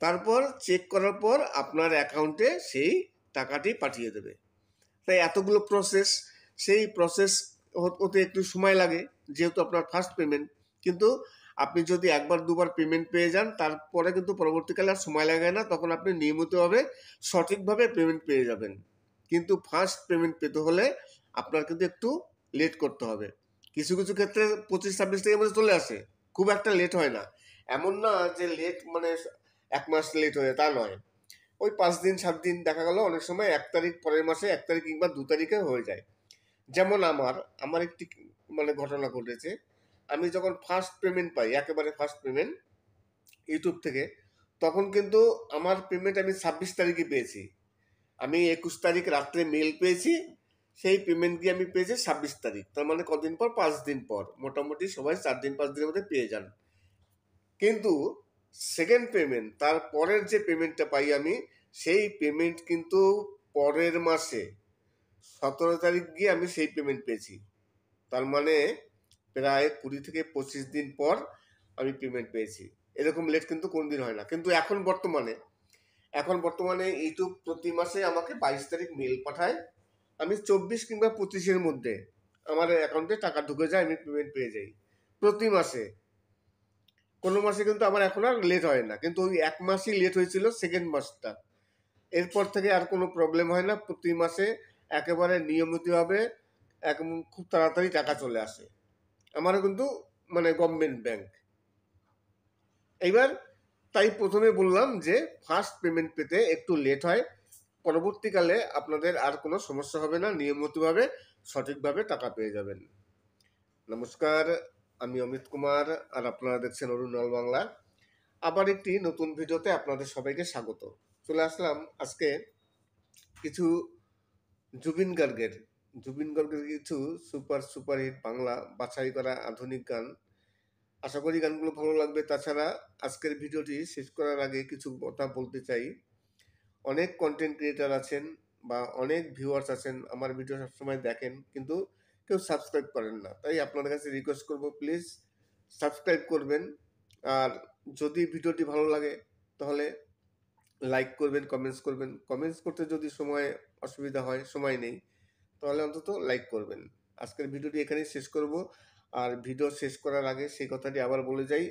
তারপর চেক করার পর আপনার অ্যাকাউন্টে সেই টাকাটি পাঠিয়ে দেবে। তাই এতগুলো প্রসেস, সেই প্রসেস হতে একটু সময় লাগে, যেহেতু আপনার ফার্স্ট পেমেন্ট। কিন্তু আপনি যদি একবার দুবার পেমেন্ট পেয়ে যান, তারপরে কিন্তু পরবর্তীকালে আর সময় লাগে না, তখন আপনি নিয়মিতভাবে সঠিকভাবে পেমেন্ট পেয়ে যাবেন। কিন্তু ফার্স্ট পেমেন্ট পেতে হলে আপনার কিন্তু একটু লেট করতে হবে। কিছু কিছু ক্ষেত্রে 25-26 দিনের মধ্যে চলে আসে, খুব একটা লেট হয় না। এমন না যে লেট মানে 1 মাস লেট হয়ে, তা নয়। ওই 5 দিন 7 দিন, দেখা গেল অনেক সময় 1 তারিখ, পরের মাসে 1 তারিখ কিংবা 2 তারিখে হয়ে যায়। যেমন আমার একটি মানে ঘটনা ঘটেছে। আমি যখন ফার্স্ট পেমেন্ট পাই, একেবারে ফার্স্ট পেমেন্ট ইউটিউব থেকে, তখন কিন্তু আমার পেমেন্ট আমি 26 তারিখে পেয়েছি। আমি 21 তারিখ রাত্রে মেল পেয়েছি, সেই পেমেন্ট গিয়ে আমি পেয়েছি 26 তারিখ। তার মানে কদিন পর? 5 দিন পর। মোটামুটি সবাই 4 দিন 5 দিনের মধ্যে পেয়ে যান। কিন্তু সেকেন্ড পেমেন্ট, তার পরের যে পেমেন্টটা পাই আমি, সেই পেমেন্ট কিন্তু পরের মাসে 17 তারিখ গিয়ে আমি সেই পেমেন্ট পেয়েছি। তার মানে প্রায় 20 থেকে 25 দিন পর আমি পেমেন্ট পেয়েছি। এরকম লেট কিন্তু কোনদিন হয় না। কিন্তু এখন বর্তমানে ইউটিউব প্রতি মাসে আমাকে 22 তারিখ মেল পাঠায়। আমি 24 কিংবা 25-এর মধ্যে আমার অ্যাকাউন্টে টাকা ঢুকে যায়, আমি পেমেন্ট পেয়ে যাই প্রতি মাসে। কোনো মাসে কিন্তু আমার এখন আর লেট হয় না, কিন্তু ওই 1 মাসই লেট হয়েছিল, সেকেন্ড মাসটা। এরপর থেকে আর কোনো প্রবলেম হয় না, প্রতি মাসে একেবারে নিয়মিতভাবে একদম খুব তাড়াতাড়ি টাকা চলে আসে। আমারও কিন্তু মানে গভর্নমেন্ট ব্যাংক। এইবার তাই প্রথমে বললাম যে ফার্স্ট পেমেন্ট পেতে একটু লেট হয়, পরবর্তীকালে আপনাদের আর কোনো সমস্যা হবে না, নিয়মিতভাবে সঠিকভাবে টাকা পেয়ে যাবেন। নমস্কার, আমি অমিত কুমার, আর আপনারা দেখছেন অরুণাল বাংলা। আবার একটি নতুন ভিডিওতে আপনাদের সবাইকে স্বাগত। চলে আসলাম আজকে কিছু জুবিন গার্গের কিছু সুপারহিট বাংলা বাছাই করা আধুনিক গান। আশা করি গানগুলো ভালো লাগবে। তাছাড়া আজকের ভিডিওটি শেষ করার আগে কিছু কথা বলতে চাই। অনেক কন্টেন্ট ক্রিয়েটার আছেন বা অনেক ভিউয়ার্স আছেন, আমার ভিডিও সবসময় দেখেন, কিন্তু কেউ সাবস্ক্রাইব করেন না। তাই আপনাদের কাছে রিকোয়েস্ট করব, প্লিজ সাবস্ক্রাইব করবেন। আর যদি ভিডিওটি ভালো লাগে তাহলে লাইক করবেন, কমেন্টস করবেন। কমেন্টস করতে যদি সময় অসুবিধা হয়, সময় নেই, তাহলে অন্তত লাইক করবেন। আজকের ভিডিওটি এখানেই শেষ করব। আর ভিডিও শেষ করার আগে সেই কথাটি আবার বলে যাই,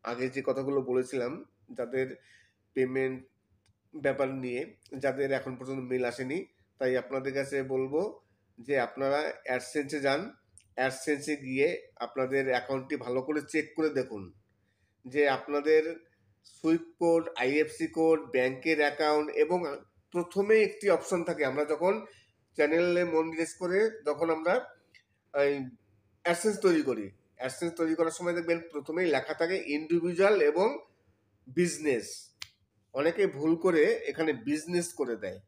আগে যে কথাগুলো বলেছিলাম, যাদের পেমেন্ট ব্যাপার নিয়ে, যাদের এখন পর্যন্ত মেল আসেনি, তাই আপনাদের কাছে বলবো যে আপনারা অ্যাডসেন্সে যান। অ্যাডসেন্সে গিয়ে আপনাদের অ্যাকাউন্টটি ভালো করে চেক করে দেখুন যে আপনাদের সুইফট কোড, আইএফসি কোড, ব্যাংকের অ্যাকাউন্ট, এবং প্রথমে একটি অপশন থাকে, আমরা যখন চ্যানেলে মনিটাইজ করে যখন আমরা অ্যাডসেন্স তৈরি করি, অ্যাডসেন্স তৈরি করার সময় দেখবেন প্রথমেই লেখা থাকে ইন্ডিভিজুয়াল এবং বিজনেস। অনেকে ভুল করে এখানে বিজনেস করে দেয়।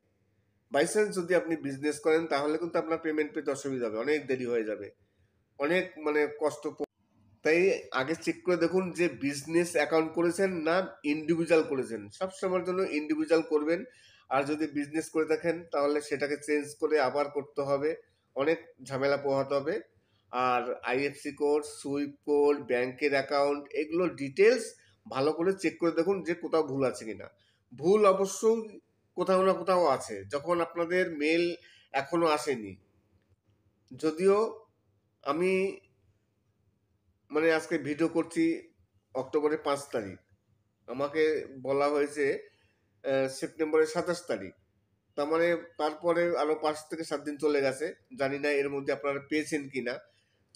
বাইচান্স যদি আপনি বিজনেস করেন তাহলে কিন্তু আপনার পেমেন্ট পেতে অসুবিধা হবে, অনেক দেরি হয়ে যাবে, অনেক মানে কষ্ট। তাই আগে চেক করে দেখুন যে বিজনেস অ্যাকাউন্ট করেছেন না ইন্ডিভিজুয়াল করেছেন। সবসময়ের জন্য ইন্ডিভিজুয়াল করবেন। আর যদি বিজনেস করে থাকেন তাহলে সেটাকে চেঞ্জ করে আবার করতে হবে, অনেক ঝামেলা পোহাতে হবে। আর আইএফসি কোড, সুইফট কোড, ব্যাংকের অ্যাকাউন্ট, এগুলো ডিটেলস ভালো করে চেক করে দেখুন যে কোথাও ভুল আছে কিনা। ভুল অবশ্যই কোথাও না কোথাও আছে, যখন আপনাদের মেল এখনো আসেনি। যদিও আমি মানে আজকে ভিডিও করছি অক্টোবরের 5 তারিখ, আমাকে বলা হয়েছে সেপ্টেম্বরের 27 তারিখ। তার মানে তারপরে আরও 5 থেকে 7 দিন চলে গেছে। জানি না এর মধ্যে আপনারা পেয়েছেন কি না।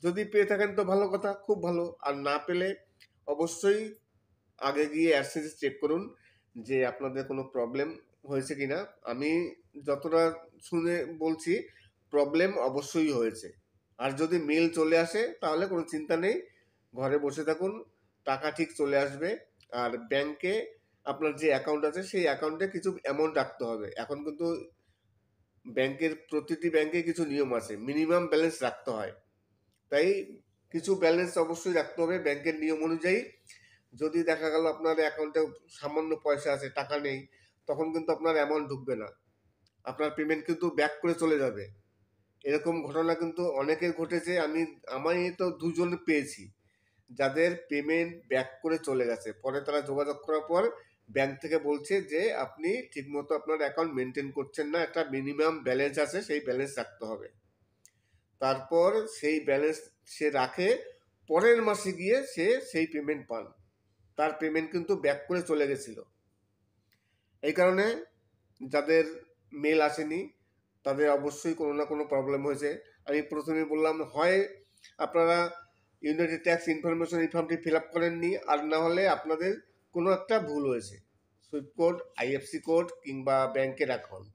যদি পেয়ে থাকেন তো ভালো কথা, খুব ভালো। আর না পেলে অবশ্যই আগে গিয়ে অ্যাডসেন্স চেক করুন যে আপনাদের কোনো প্রবলেম হয়েছে কি না। আমি যতটা শুনে বলছি, প্রবলেম অবশ্যই হয়েছে। আর যদি মেল চলে আসে তাহলে কোনো চিন্তা নেই, ঘরে বসে থাকুন, টাকা ঠিক চলে আসবে। আর ব্যাংকে আপনার যে অ্যাকাউন্ট আছে সেই অ্যাকাউন্টে কিছু অ্যামাউন্ট রাখতে হবে। এখন কিন্তু ব্যাংকের প্রতিটি ব্যাংকে কিছু নিয়ম আছে, মিনিমাম ব্যালেন্স রাখতে হয়। তাই কিছু ব্যালেন্স অবশ্যই রাখতে হবে ব্যাংকের নিয়ম অনুযায়ী। যদি দেখা গেল আপনার অ্যাকাউন্টে সামান্য পয়সা আছে, টাকা নেই, তখন কিন্তু আপনার অ্যামাউন্ট ঢুকবে না, আপনার পেমেন্ট কিন্তু ব্যাক করে চলে যাবে। এরকম ঘটনা কিন্তু অনেকের ঘটেছে, আমি তো দুজন পেয়েছি যাদের পেমেন্ট ব্যাক করে চলে গেছে। পরে তারা যোগাযোগ করার পর ব্যাংক থেকে বলছে যে আপনি ঠিকমতো আপনার অ্যাকাউন্ট মেনটেন করছেন না, একটা মিনিমাম ব্যালেন্স আছে, সেই ব্যালেন্স রাখতে হবে। তারপর সেই ব্যালেন্স সে রাখে, পরের মাসে গিয়ে সে সেই পেমেন্ট পান, তার পেমেন্ট কিন্তু ব্যাক করে চলে গেছিল। এই কারণে যাদের মেল আসেনি তাদের অবশ্যই কোনো না কোনো প্রবলেম হয়েছে। আমি প্রথমে বললাম, হয় আপনারা ইউনাইটেড ট্যাক্স ইনফরমেশন এই ফর্মটি ফিল আপ করেননি, আর না হলে আপনাদের কোনো একটা ভুল হয়েছে, সুইফট কোড, আইএফসি কোড কিংবা ব্যাংকের অ্যাকাউন্ট,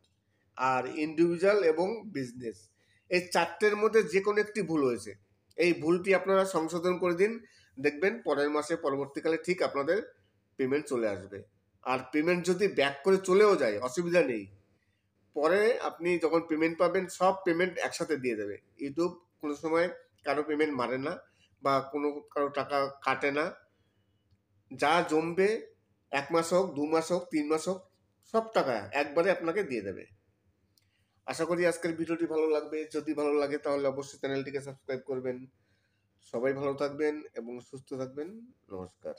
আর ইন্ডিভিজুয়াল এবং বিজনেস, এই চারটের মধ্যে যে কোনো একটি ভুল হয়েছে। এই ভুলটি আপনারা সংশোধন করে দিন, দেখবেন পরের মাসে পরবর্তীকালে ঠিক আপনাদের পেমেন্ট চলে আসবে। আর পেমেন্ট যদি ব্যাক করে চলেও যায় অসুবিধা নেই, পরে আপনি যখন পেমেন্ট পাবেন সব পেমেন্ট একসাথে দিয়ে দেবে। ইউটিউব কোনো সময় কারো পেমেন্ট মারে না বা কারো টাকা কাটে না, যা জমবে 1 মাস হোক, 2 মাস হোক, 3 মাস হোক, সব টাকা একবারে আপনাকে দিয়ে দেবে। আশা করি আজকের ভিডিওটি ভালো লাগবে। যদি ভালো লাগে তাহলে অবশ্যই চ্যানেলটিকে সাবস্ক্রাইব করবেন। সবাই ভালো থাকবেন এবং সুস্থ থাকবেন। নমস্কার।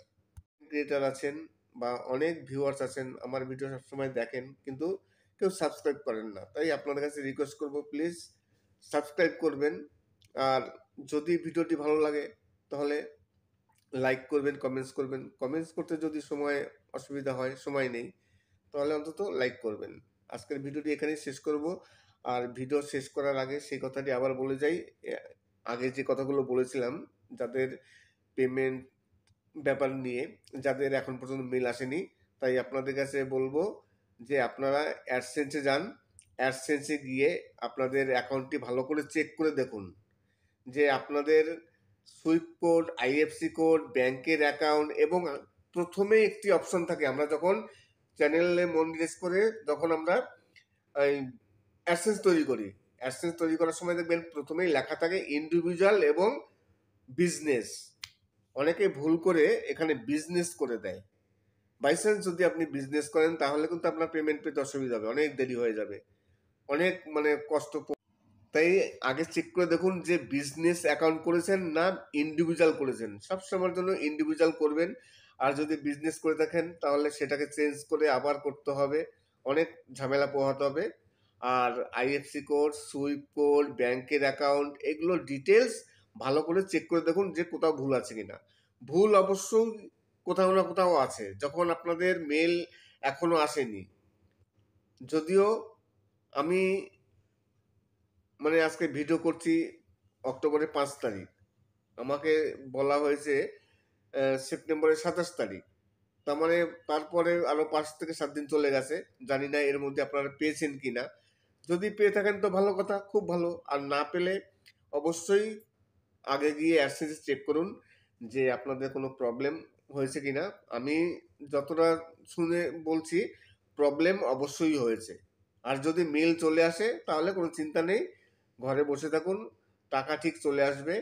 ক্রিয়েটার আছেন বা অনেক ভিউয়ার্স আছেন, আমার ভিডিও সবসময় দেখেন কিন্তু কেউ সাবস্ক্রাইব করেন না, তাই আপনাদের কাছে রিকোয়েস্ট করব, প্লিজ সাবস্ক্রাইব করবেন। আর যদি ভিডিওটি ভালো লাগে তাহলে লাইক করবেন, কমেন্টস করবেন। কমেন্টস করতে যদি অসুবিধা হয়, সময় নেই, তাহলে অন্তত লাইক করবেন। আজকের ভিডিওটি এখানেই শেষ করব। আর ভিডিও শেষ করার আগে সেই কথাটি আবার বলে যাই, আগে যে কথাগুলো বলেছিলাম, যাদের পেমেন্ট ব্যাপার নিয়ে যাদের এখন পর্যন্ত মেল আসেনি, তাই আপনাদের কাছে বলবো যে আপনারা অ্যাডসেন্সে যান। অ্যাডসেন্সে গিয়ে আপনাদের অ্যাকাউন্টটি ভালো করে চেক করে দেখুন যে আপনাদের সুইফট কোড, আইএফসি কোড, ব্যাংকের অ্যাকাউন্ট, এবং প্রথমে একটি অপশন থাকে, আমরা যখন চ্যানেলে মনিটাইজ করে যখন আমরা অ্যাডসেন্স তৈরি করি, অ্যাডসেন্স তৈরি করার সময় দেখবেন প্রথমেই লেখা থাকে ইন্ডিভিজুয়াল এবং বিজনেস। অনেকে ভুল করে এখানে বিজনেস করে দেয়। বাইচান্স যদি আপনি বিজনেস করেন তাহলে কিন্তু আপনার পেমেন্ট পেতে অসুবিধা হবে, অনেক দেরি হয়ে যাবে, অনেক কষ্ট। তাই আগে চেক করে দেখুন যে বিজনেস অ্যাকাউন্ট করেছেন না ইন্ডিভিজুয়াল করেছেন। সবসময়ের জন্য ইন্ডিভিজুয়াল করবেন। আর যদি বিজনেস করে থাকেন তাহলে সেটাকে চেঞ্জ করে আবার করতে হবে, অনেক ঝামেলা পোহাতে হবে। আর আইএফসি কোড, সুইফট কোড, ব্যাংকের অ্যাকাউন্ট, এগুলো ডিটেলস ভালো করে চেক করে দেখুন যে কোথাও ভুল আছে কিনা। ভুল অবশ্যই কোথাও না কোথাও আছে, যখন আপনাদের মেল এখনো আসেনি। যদিও আমি আজকে ভিডিও করছি অক্টোবরের 5 তারিখ, আমাকে বলা হয়েছে সেপ্টেম্বরের 27 তারিখ, তার তারপরে আরো 5 থেকে 7 দিন চলে গেছে। জানি না এর মধ্যে আপনারা পেয়েছেন কিনা। যদি পেয়ে থাকেন তো ভালো কথা, খুব ভালো। আর না পেলে অবশ্যই আগে গিয়ে অ্যাডসেন্স চেক করুন যে আপনাদের কোনো প্রবলেম হয়েছে কিনা। আমি যতটা শুনে বলছি, প্রবলেম অবশ্যই হয়েছে। আর যদি মেল চলে আসে তাহলে কোনো চিন্তা নেই, ঘরে বসে থাকুন, টাকা ঠিক চলে আসবে।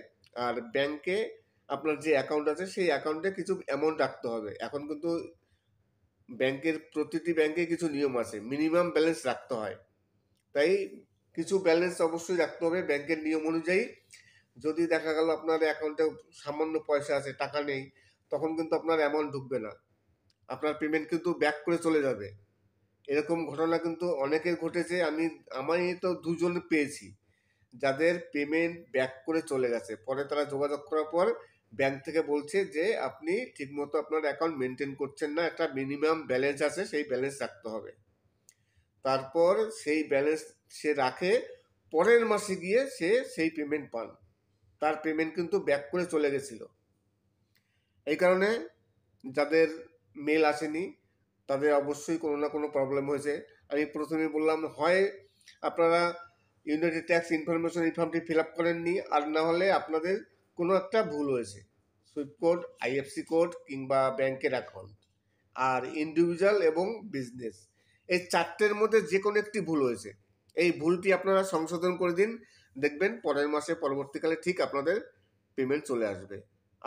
আর ব্যাংকে আপনার যে অ্যাকাউন্ট আছে সেই অ্যাকাউন্টে কিছু অ্যামাউন্ট রাখতে হবে। এখন কিন্তু প্রতিটি ব্যাংকে কিছু নিয়ম আছে, মিনিমাম ব্যালেন্স রাখতে হয়, তাই কিছু ব্যালেন্স অবশ্যই রাখতে হবে ব্যাংকের নিয়ম অনুযায়ী। যদি দেখা গেল আপনার অ্যাকাউন্টে সামান্য পয়সা আছে, টাকা নেই, তখন কিন্তু আপনার অ্যামাউন্ট ঢুকবে না, আপনার পেমেন্ট কিন্তু ব্যাক করে চলে যাবে। এরকম ঘটনা কিন্তু অনেকের ঘটেছে, আমি তো দুজন পেয়েছি যাদের পেমেন্ট ব্যাক করে চলে গেছে। পরে তারা যোগাযোগ করার পর ব্যাংক থেকে বলছে যে আপনি ঠিকমতো আপনার অ্যাকাউন্ট মেনটেন করছেন না, একটা মিনিমাম ব্যালেন্স আছে, সেই ব্যালেন্স রাখতে হবে। তারপর সেই ব্যালেন্স সে রাখে, পরের মাসে গিয়ে সে সেই পেমেন্ট পান, তার পেমেন্ট কিন্তু ব্যাক করে চলে গেছিল। এই কারণে যাদের মেল আসেনি তাদের অবশ্যই কোনো না কোনো প্রবলেম হয়েছে। আমি প্রথমে বললাম, হয় আপনারা ইউনাইটেড ট্যাক্স ইনফরমেশন এই ফর্মটি ফিল আপ করেননি, আর না হলে আপনাদের কোনো একটা ভুল হয়েছে, সুইফট কোড, আইএফসি কোড কিংবা ব্যাংকের অ্যাকাউন্ট, আর ইন্ডিভিজুয়াল এবং বিজনেস, এই চারটের মধ্যে যে কোনো একটি ভুল হয়েছে। এই ভুলটি আপনারা সংশোধন করে দিন, দেখবেন পরের মাসে পরবর্তীকালে ঠিক আপনাদের পেমেন্ট চলে আসবে।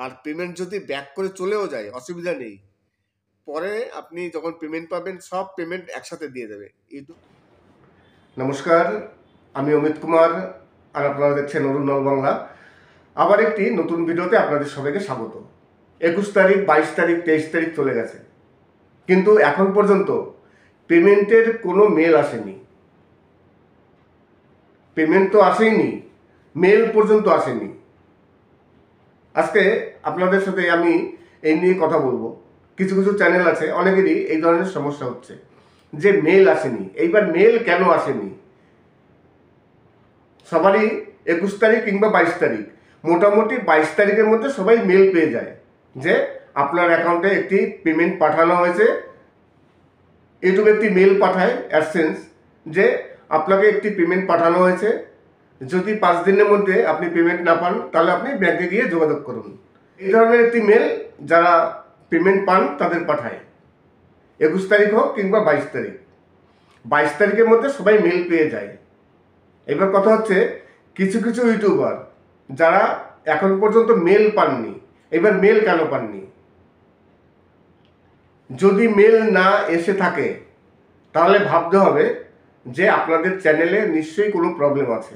আর পেমেন্ট যদি ব্যাক করে চলেও যায় অসুবিধা নেই, পরে আপনি যখন পেমেন্ট পাবেন সব পেমেন্ট একসাথে দিয়ে দেবে ইউটিউব। নমস্কার, আমি অমিত কুমার, আর আপনারা দেখছেন অরুণ নল বাংলা। আবার একটি নতুন ভিডিওতে আপনাদের সবাইকে স্বাগত। 21 তারিখ, 22 তারিখ, 23 তারিখ চলে গেছে, কিন্তু এখন পর্যন্ত পেমেন্টের কোনো মেল আসেনি। পেমেন্ট তো আসেনি, মেল পর্যন্ত আসেনি। আজকে আপনাদের সাথে আমি এই নিয়ে কথা বলবো। কিছু কিছু চ্যানেল আছে, অনেকেরই এই ধরনের সমস্যা হচ্ছে যে মেল আসেনি। এইবার মেল কেন আসেনি? সবারই 21 তারিখ কিংবা 22 তারিখ, মোটামুটি 22 তারিখের মধ্যে সবাই মেল পেয়ে যায় যে আপনার অ্যাকাউন্টে একটি পেমেন্ট পাঠানো হয়েছে। ইউটিউব একটি মেল পাঠায় অ্যাডসেন্স যে আপনাকে একটি পেমেন্ট পাঠানো হয়েছে, যদি 5 দিনের মধ্যে আপনি পেমেন্ট না পান তাহলে আপনি ব্যাংকে গিয়ে যোগাযোগ করুন। এই ধরনের একটি মেল যারা পেমেন্ট পান তাদের পাঠায়, 21 তারিখ হোক কিংবা 22 তারিখ। 22 তারিখের মধ্যে সবাই মেল পেয়ে যায়। এবার কথা হচ্ছে, কিছু কিছু ইউটিউবার যারা এখন পর্যন্ত মেল পাননি, এবার মেল কেন পাননি? যদি মেল না এসে থাকে তাহলে ভাবতে হবে যে আপনাদের চ্যানেলে নিশ্চয়ই কোনো প্রবলেম আছে,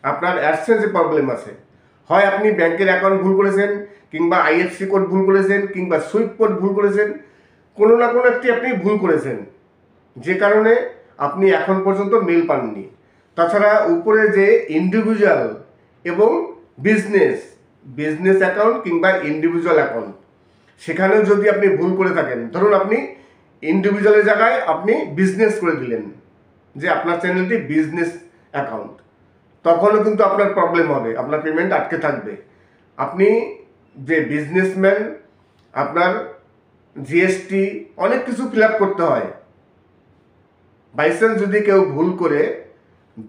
আপনার অ্যাডসেন্সে প্রবলেম আছে। হয় আপনি ব্যাংকের অ্যাকাউন্ট ভুল করেছেন, কিংবা আইএফসি কোড ভুল করেছেন, কিংবা সুইফট কোড ভুল করেছেন, কোনো না কোনো একটি আপনি ভুল করেছেন, যে কারণে আপনি এখন পর্যন্ত মেল পাননি। তাছাড়া উপরে যে ইন্ডিভিজুয়াল এবং বিজনেস অ্যাকাউন্ট কিংবা ইন্ডিভিজুয়াল অ্যাকাউন্ট, সেখানেও যদি আপনি ভুল করে থাকেন, ধরুন আপনি ইন্ডিভিজুয়ালের জায়গায় আপনি বিজনেস করে দিলেন যে আপনার চ্যানেলটি বিজনেস অ্যাকাউন্ট, তখনও কিন্তু আপনার প্রবলেম হবে, আপনার পেমেন্ট আটকে থাকবে। আপনি যে বিজনেসম্যান, আপনার জিএসটি অনেক কিছু ফিল আপ করতে হয়। বাইচান্স যদি কেউ ভুল করে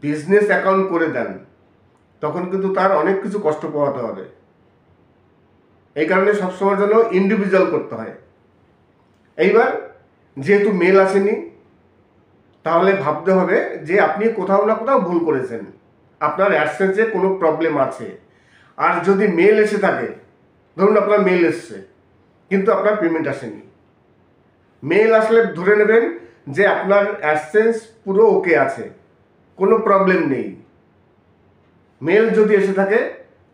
বিজনেস অ্যাকাউন্ট করে দেন, তখন কিন্তু তার অনেক কিছু কষ্ট পোহাতে হবে। এই কারণে সবসময়ের জন্য ইন্ডিভিজুয়াল করতে হয়। এইবার যেহেতু মেল আসেনি, তাহলে ভাবতে হবে যে আপনি কোথাও না কোথাও ভুল করেছেন, আপনার অ্যাডসেন্সে কোনো প্রবলেম আছে। আর যদি মেল এসে থাকে, ধরুন আপনার মেল এসছে কিন্তু আপনার পেমেন্ট আসেনি, মেল আসলে ধরে নেবেন যে আপনার অ্যাডসেন্স পুরো ওকে আছে, কোনো প্রবলেম নেই। মেল যদি এসে থাকে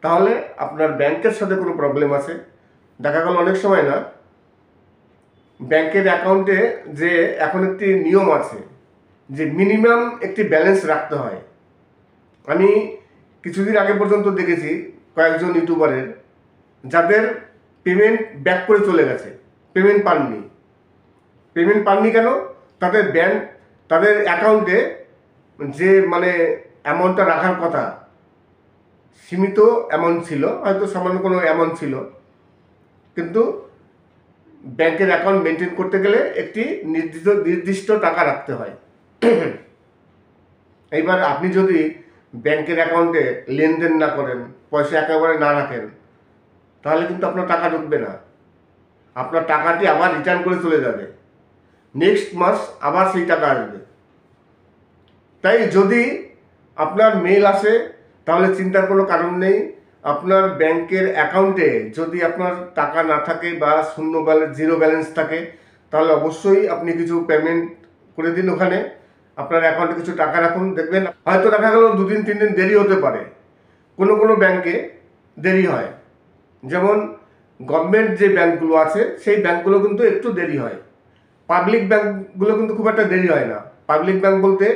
তাহলে আপনার ব্যাংকের সাথে কোনো প্রবলেম আছে। দেখা গেল অনেক সময় না, ব্যাংকের অ্যাকাউন্টে যে এখন একটি নিয়ম আছে যে মিনিমাম একটি ব্যালেন্স রাখতে হয়। আমি কিছুদিন আগে পর্যন্ত দেখেছি কয়েকজন ইউটিউবারের যাদের পেমেন্ট ব্যাক করে চলে গেছে, পেমেন্ট পাননি কেন? তাদের অ্যাকাউন্টে যে অ্যামাউন্টটা রাখার কথা, সীমিত অ্যামাউন্ট ছিল, হয়তো সামান্য কোনো অ্যামাউন্ট ছিল, কিন্তু ব্যাংকের অ্যাকাউন্ট মেনটেন করতে গেলে একটি নির্দিষ্ট টাকা রাখতে হয়। এইবার আপনি যদি ব্যাংকের অ্যাকাউন্টে লেনদেন না করেন, পয়সা একেবারে না রাখেন, তাহলে কিন্তু আপনার টাকা ঢুকবে না, আপনার টাকাটি আবার রিটার্ন করে চলে যাবে, নেক্সট মাস আবার সেই টাকা আসবে। তাই যদি আপনার মেল আসে তাহলে চিন্তার কোনো কারণ নেই। আপনার ব্যাংকের অ্যাকাউন্টে যদি আপনার টাকা না থাকে বা জিরো ব্যালেন্স থাকে, তাহলে অবশ্যই আপনি কিছু পেমেন্ট করে দিন ওখানে, আপনার অ্যাকাউন্টে কিছু টাকা রাখুন। দেখবেন হয়তো দেখা গেল 2 দিন 3 দিন দেরি হতে পারে, কোনো ব্যাংকে দেরি হয়, যেমন গভর্নমেন্ট যে ব্যাংকগুলো আছে সেই ব্যাংকগুলো কিন্তু একটু দেরি হয়। পাবলিক ব্যাংকগুলো কিন্তু খুব একটা দেরি হয় না। পাবলিক ব্যাংক বলতে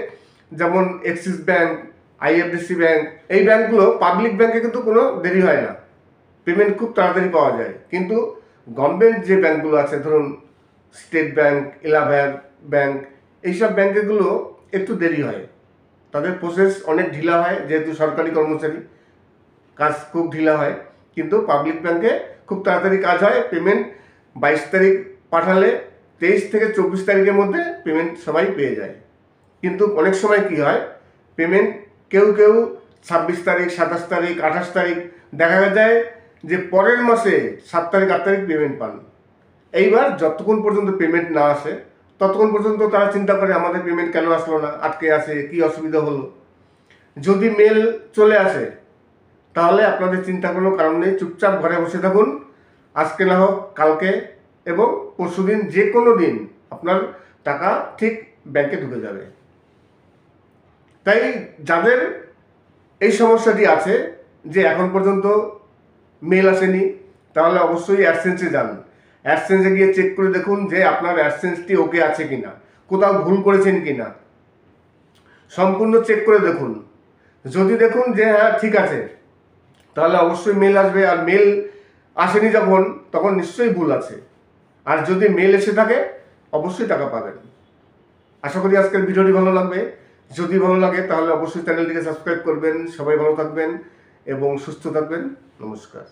যেমন এক্সিস ব্যাংক, আইএফডিসি ব্যাংক, এই ব্যাংকগুলো পাবলিক ব্যাংকে কিন্তু কোনো দেরি হয় না, পেমেন্ট খুব তাড়াতাড়ি পাওয়া যায়। কিন্তু গভর্নমেন্ট যে ব্যাংকগুলো আছে, ধরুন স্টেট ব্যাংক, এলাহাবাদ ব্যাংক, এইসব ব্যাংকগুলো একটু দেরি হয়, তাদের প্রসেস অনেক ঢিলা হয়, যেহেতু সরকারি কর্মচারী, কাজ খুব ঢিলা হয়। কিন্তু পাবলিক ব্যাংকে খুব তাড়াতাড়ি কাজ হয়। পেমেন্ট 22 তারিখ পাঠালে 23 থেকে 24 তারিখের মধ্যে পেমেন্ট সবাই পেয়ে যায়। কিন্তু অনেক সময় কি হয়, পেমেন্ট কেউ 26 তারিখ, 27 তারিখ, 28 তারিখ, দেখা যায় যে পরের মাসে 7 তারিখ, 8 তারিখ পেমেন্ট পান। এইবার যতক্ষণ পর্যন্ত পেমেন্ট না আসে ততক্ষণ পর্যন্ত তারা চিন্তা করে আমাদের পেমেন্ট কেন আসলো না, আটকে আছে, কি অসুবিধা হলো। যদি মেল চলে আসে তাহলে আপনাদের চিন্তা কোনো কারণ নেই, চুপচাপ ঘরে বসে থাকুন। আজকে না হোক কালকে এবং পরশুদিন, যে কোনো দিন আপনার টাকা ঠিক ব্যাংকে ঢুকে যাবে। তাই যাদের এই সমস্যাটি আছে যে এখন পর্যন্ত মেল আসেনি, তাহলে অবশ্যই অ্যাডসেন্সে যান। অ্যাডসেন্সে গিয়ে চেক করে দেখুন যে আপনার অ্যাডসেন্সটি ওকে আছে কিনা, কোথাও ভুল করেছেন কিনা, সম্পূর্ণ চেক করে দেখুন। যদি দেখুন যে হ্যাঁ ঠিক আছে, তাহলে অবশ্যই মেল আসবে। আর মেল আসেনি যখন, তখন নিশ্চয়ই ভুল আছে। আর যদি মেল এসে থাকে, অবশ্যই টাকা পাবেন। আশা করি আজকের ভিডিওটি ভালো লাগবে। যদি ভালো লাগে তাহলে অবশ্যই চ্যানেলটিকে সাবস্ক্রাইব করবেন। সবাই ভালো থাকবেন এবং সুস্থ থাকবেন। নমস্কার।